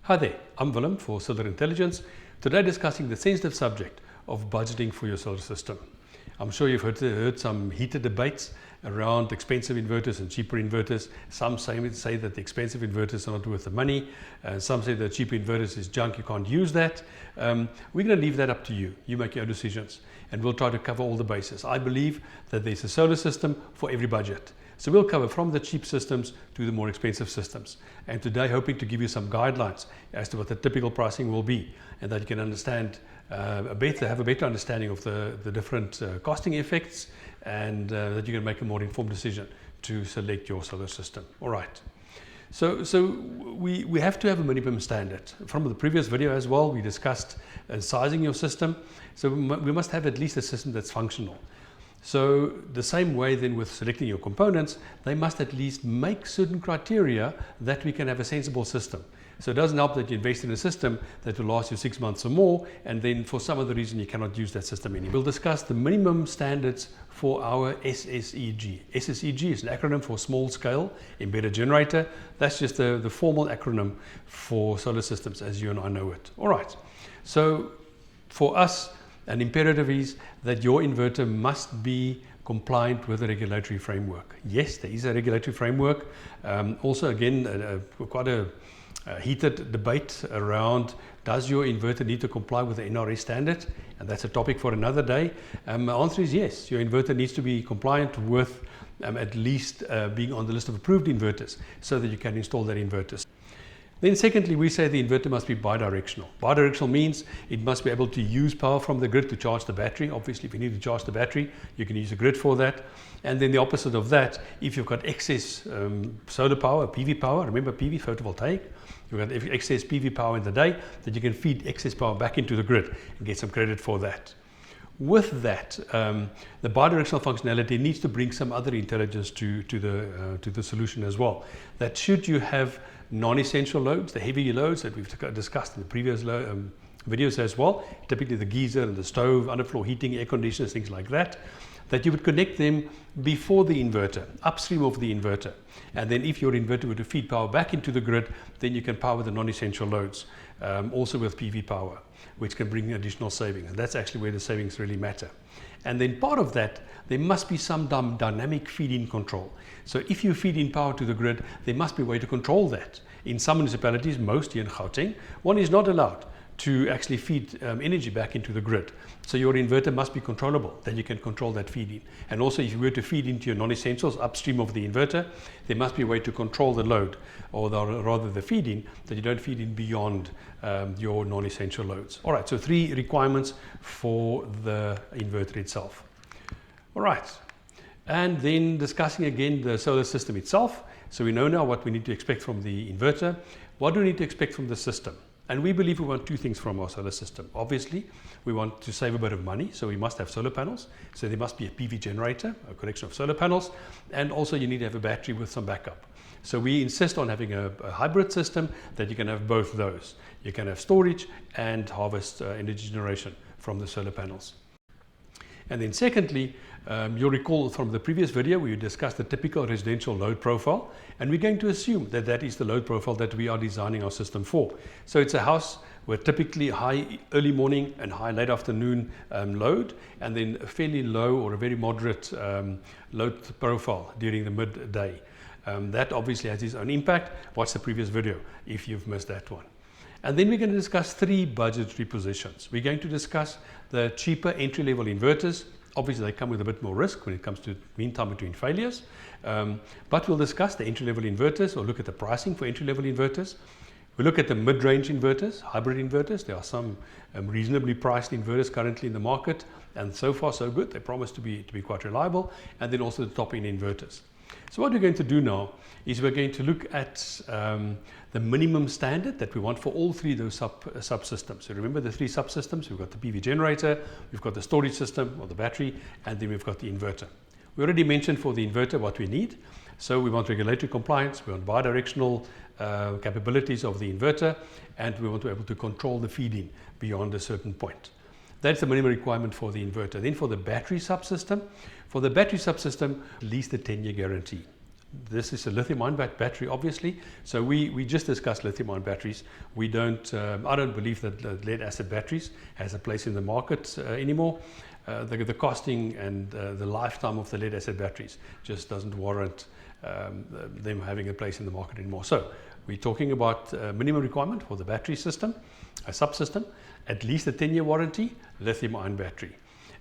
Hi there, I'm Willem for Solar Intelligence, today discussing the sensitive subject of budgeting for your solar system. I'm sure you've heard some heated debates around expensive inverters and cheaper inverters. Some say that the expensive inverters are not worth the money. Some say that cheaper inverters is junk, you can't use that. We're going to leave that up to you. You make your own decisions and we'll try to cover all the bases. I believe that there's a solar system for every budget. So we'll cover from the cheap systems to the more expensive systems. And today hoping to give you some guidelines as to what the typical pricing will be and that you can understand have a better understanding of the different costing effects and that you can make a more informed decision to select your solar system. All right. So we have to have a minimum standard. From the previous video as well, we discussed sizing your system. So we must have at least a system that's functional. So the same way then with selecting your components, they must at least make certain criteria that we can have a sensible system. So it doesn't help that you invest in a system that will last you 6 months or more, and then for some other reason you cannot use that system anymore. We'll discuss the minimum standards for our SSEG. SSEG is an acronym for Small Scale Embedded Generator. That's just the formal acronym for solar systems as you and I know it. All right. So for us, an imperative is that your inverter must be compliant with the regulatory framework. Yes, there is a regulatory framework. Also, again, quite a heated debate around does your inverter need to comply with the NRS standard? And that's a topic for another day. The answer is yes, your inverter needs to be compliant with at least being on the list of approved inverters so that you can install that inverter. Then secondly, we say the inverter must be bidirectional. Bidirectional means it must be able to use power from the grid to charge the battery. Obviously, if you need to charge the battery, you can use a grid for that. And then the opposite of that, if you've got excess solar power, PV power, remember PV, photovoltaic, you've got excess PV power in the day, that you can feed excess power back into the grid and get some credit for that. With that, the bidirectional functionality needs to bring some other intelligence to the solution as well. That should you have non-essential loads, the heavy loads that we've discussed in the previous videos as well, typically the geyser and the stove, underfloor heating, air conditioners, things like that, that you would connect them before the inverter, upstream of the inverter. And then if your inverter were to feed power back into the grid, then you can power the non-essential loads, also with PV power, which can bring additional savings. And that's actually where the savings really matter. And then part of that, there must be some dynamic feed-in control. So if you feed in power to the grid, there must be a way to control that. In some municipalities, most here in Gauteng, one is not allowed to actually feed energy back into the grid. So your inverter must be controllable, that you can control that feed-in. And also if you were to feed into your non-essentials upstream of the inverter, there must be a way to control the load, or rather the feed-in, that you don't feed in beyond your non-essential loads. All right, so 3 requirements for the inverter itself. All right, and then discussing again the solar system itself. So we know now what we need to expect from the inverter. What do we need to expect from the system? And we believe we want 2 things from our solar system. Obviously, we want to save a bit of money, so we must have solar panels. So there must be a PV generator, a collection of solar panels, and also you need to have a battery with some backup. So we insist on having a hybrid system that you can have both those. You can have storage and harvest energy generation from the solar panels. And then secondly, you'll recall from the previous video we discussed the typical residential load profile, and we're going to assume that that is the load profile that we are designing our system for. So it's a house with typically high early morning and high late afternoon load, and then a fairly low or a very moderate load profile during the midday. That obviously has its own impact. Watch the previous video if you've missed that one. And then we're going to discuss 3 budgetary positions. We're going to discuss the cheaper entry-level inverters. Obviously, they come with a bit more risk when it comes to mean time between failures. But we'll discuss the entry-level inverters, or look at the pricing for entry-level inverters. We'll look at the mid-range inverters, hybrid inverters. There are some reasonably priced inverters currently in the market, and so far so good. They promise to be quite reliable. And then also the top-end inverters. So what we're going to do now is we're going to look at the minimum standard that we want for all 3 of those subsystems. So remember the 3 subsystems. We've got the PV generator, we've got the storage system or the battery, and then we've got the inverter. We already mentioned for the inverter what we need. So we want regulatory compliance, we want bidirectional capabilities of the inverter, and we want to be able to control the feed-in beyond a certain point. That's the minimum requirement for the inverter. Then for the battery subsystem, at least a 10-year guarantee. This is a lithium-ion battery, obviously. So we just discussed lithium-ion batteries. We don't. I don't believe that lead-acid batteries has a place in the market anymore. The costing and the lifetime of the lead-acid batteries just doesn't warrant them having a place in the market anymore. So we're talking about minimum requirement for the battery system, a subsystem, at least a 10-year warranty, lithium-ion battery.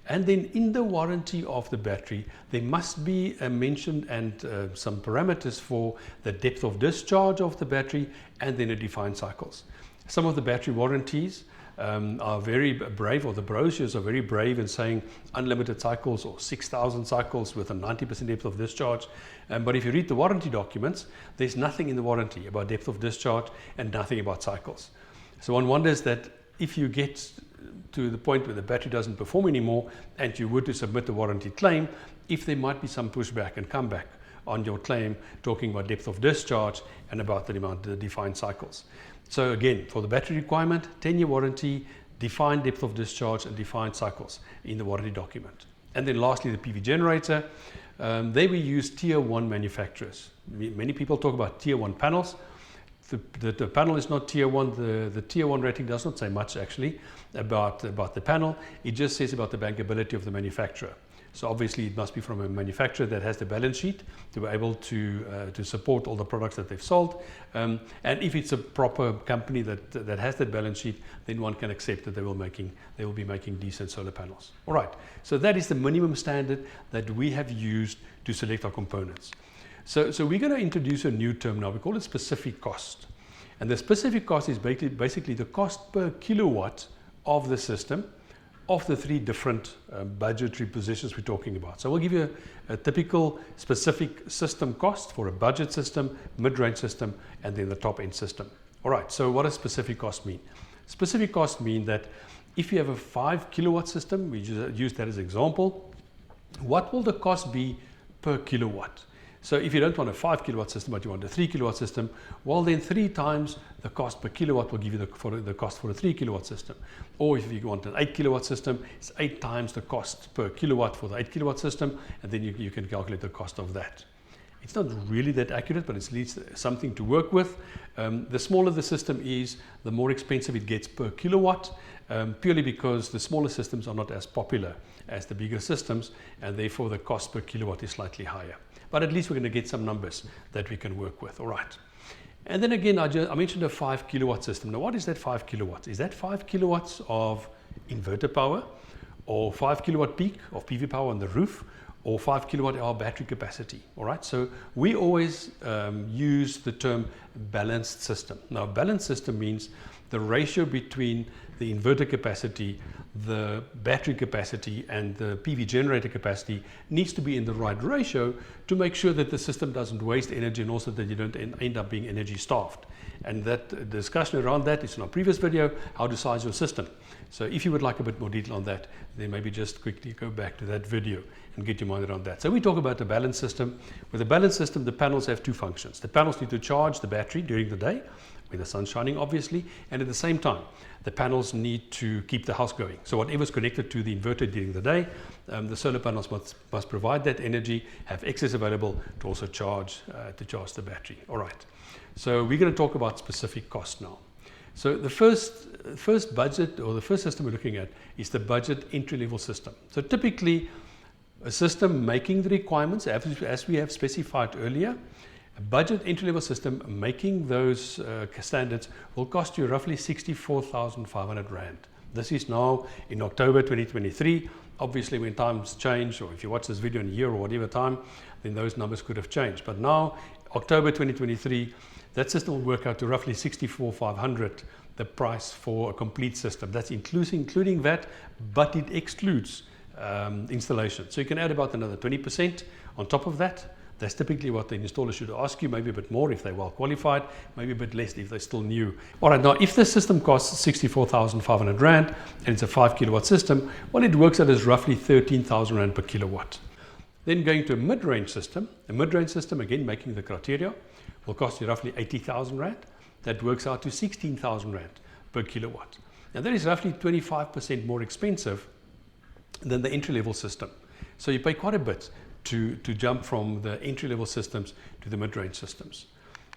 And then in the warranty of the battery, there must be mentioned and some parameters for the depth of discharge of the battery and then the defined cycles. Some of the battery warranties are very brave, or the brochures are very brave in saying unlimited cycles or 6,000 cycles with a 90% depth of discharge. But if you read the warranty documents, there's nothing in the warranty about depth of discharge and nothing about cycles. So one wonders that if you get to the point where the battery doesn't perform anymore and you were to submit the warranty claim, if there might be some pushback and comeback on your claim talking about depth of discharge and about the amount of the defined cycles. So again, for the battery requirement, 10-year warranty, defined depth of discharge and defined cycles in the warranty document. And then lastly, the PV generator. There we use tier 1 manufacturers. Many people talk about tier 1 panels. The panel is not tier 1. The tier 1 rating does not say much actually about the panel. It just says about the bankability of the manufacturer. So obviously it must be from a manufacturer that has the balance sheet to be able to support all the products that they've sold. And if it's a proper company that has that balance sheet, then one can accept that they will be making decent solar panels. All right. So that is the minimum standard that we have used to select our components. So we're going to introduce a new term now. We call it specific cost. And the specific cost is basically the cost per kilowatt of the system of the 3 different budgetary positions we're talking about. So we'll give you a typical specific system cost for a budget system, mid-range system, and then the top-end system. All right, so what does specific cost mean? Specific cost mean that if you have a 5 kilowatt system, we use that as an example, what will the cost be per kilowatt? So if you don't want a 5 kilowatt system, but you want a 3 kilowatt system, well then 3 times the cost per kilowatt will give you the cost for a 3 kilowatt system. Or if you want an 8 kilowatt system, it's 8 times the cost per kilowatt for the 8 kilowatt system, and then you can calculate the cost of that. It's not really that accurate, but it's at least something to work with. The smaller the system is, the more expensive it gets per kilowatt, purely because the smaller systems are not as popular as the bigger systems, and therefore the cost per kilowatt is slightly higher. But at least we're going to get some numbers that we can work with. All right. And then again, I mentioned a 5 kilowatt system. Now, what is that 5 kilowatts? Is that 5 kilowatts of inverter power, or 5 kilowatt peak of PV power on the roof, or 5 kilowatt hour battery capacity? All right. So we always use the term balanced system. Now, balanced system means the ratio between the inverter capacity, the battery capacity, and the PV generator capacity needs to be in the right ratio to make sure that the system doesn't waste energy, and also that you don't end up being energy starved. And that discussion around that is in our previous video, how to size your system. So if you would like a bit more detail on that, then maybe just quickly go back to that video and get your mind around that. So we talk about the balanced system. With a balanced system, the panels have 2 functions. The panels need to charge the battery during the day, when the sun's shining obviously, and at the same time the panels need to keep the house going. So whatever's connected to the inverter during the day, the solar panels must provide that energy, have excess available to also charge the battery. All right, so we're going to talk about specific cost now. So the first budget, or the first system we're looking at, is the budget entry-level system. So typically a system making the requirements as we have specified earlier. A budget entry-level system making those standards will cost you roughly 64,500 Rand. This is now in October 2023. Obviously, when times change, or if you watch this video in a year or whatever time, then those numbers could have changed. But now, October 2023, that system will work out to roughly 64,500, the price for a complete system. That's including that, but it excludes installation. So you can add about another 20% on top of that. That's typically what the installer should ask you, maybe a bit more if they're well qualified, maybe a bit less if they're still new. All right, now if the system costs 64,500 Rand and it's a 5 kilowatt system, well, it works out as roughly 13,000 Rand per kilowatt. Then going to a mid-range system, again making the criteria, will cost you roughly 80,000 Rand. That works out to 16,000 Rand per kilowatt. Now that is roughly 25% more expensive than the entry-level system. So you pay quite a bit to jump from the entry-level systems to the mid-range systems.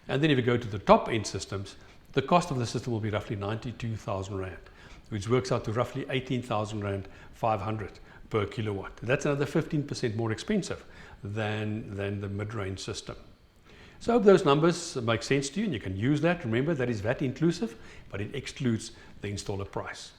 And then if you go to the top-end systems, the cost of the system will be roughly 92,000 Rand, which works out to roughly 18,000 Rand 500 per kilowatt. That's another 15% more expensive than the mid-range system. So I hope those numbers make sense to you and you can use that. Remember, that is VAT inclusive, but it excludes the installer price.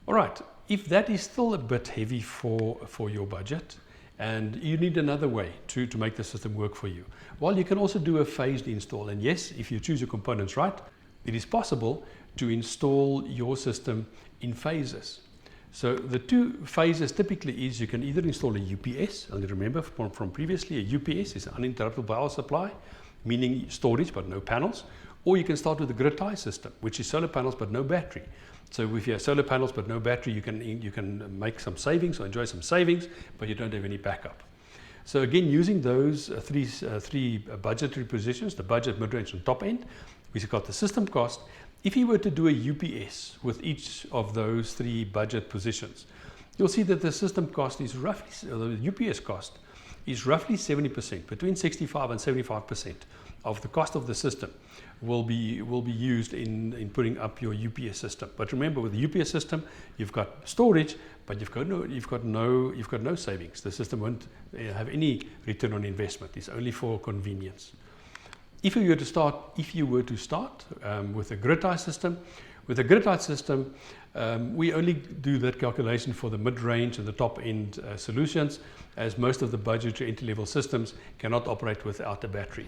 All right, if that is still a bit heavy for your budget and you need another way to make the system work for you, well, you can also do a phased install. And yes, if you choose your components right, it is possible to install your system in phases. So the two phases typically is you can either install a UPS, and remember from previously, a UPS is an uninterruptible power supply, meaning storage but no panels, or you can start with a grid tie system, which is solar panels but no battery. So if you have solar panels but no battery, you can make some savings or enjoy some savings, but you don't have any backup. So again, using those three budgetary positions, the budget, mid-range and top end, we've got the system cost. If you were to do a UPS with each of those three budget positions, you'll see that the system cost is roughly, the UPS cost is roughly 70%, between 65 and 75% of the cost of the system will be used in putting up your UPS system. But remember, with the UPS system, you've got storage, but you've got no savings. The system won't have any return on investment. It's only for convenience. If you were to start with a grid tie system, we only do that calculation for the mid-range and the top-end solutions, as most of the budgetary entry-level systems cannot operate without a battery.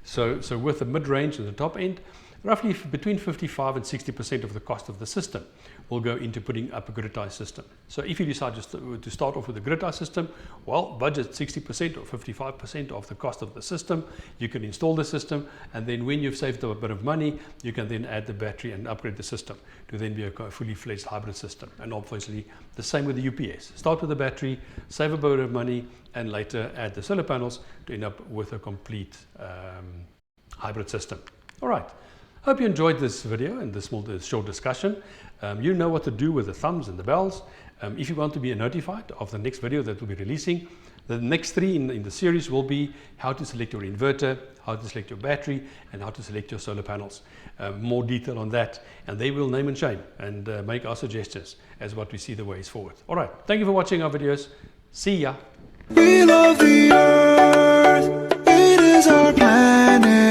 So with the mid-range and the top-end, roughly between 55 and 60% of the cost of the system will go into putting up a grid tie system. So if you decide to start off with a grid tie system, well, budget 60% or 55% of the cost of the system. You can install the system, and then when you've saved a bit of money, you can then add the battery and upgrade the system to then be a fully fledged hybrid system. And obviously the same with the UPS. Start with the battery, save a bit of money, and later add the solar panels to end up with a complete hybrid system. All right. Hope you enjoyed this video and this short discussion. You know what to do with the thumbs and the bells. If you want to be notified of the next video that we'll be releasing, the next three in the series will be how to select your inverter, how to select your battery, and how to select your solar panels. More detail on that, and they will name and shame and make our suggestions as what we see the ways forward. All right, thank you for watching our videos. See ya. We love the earth, it is our planet.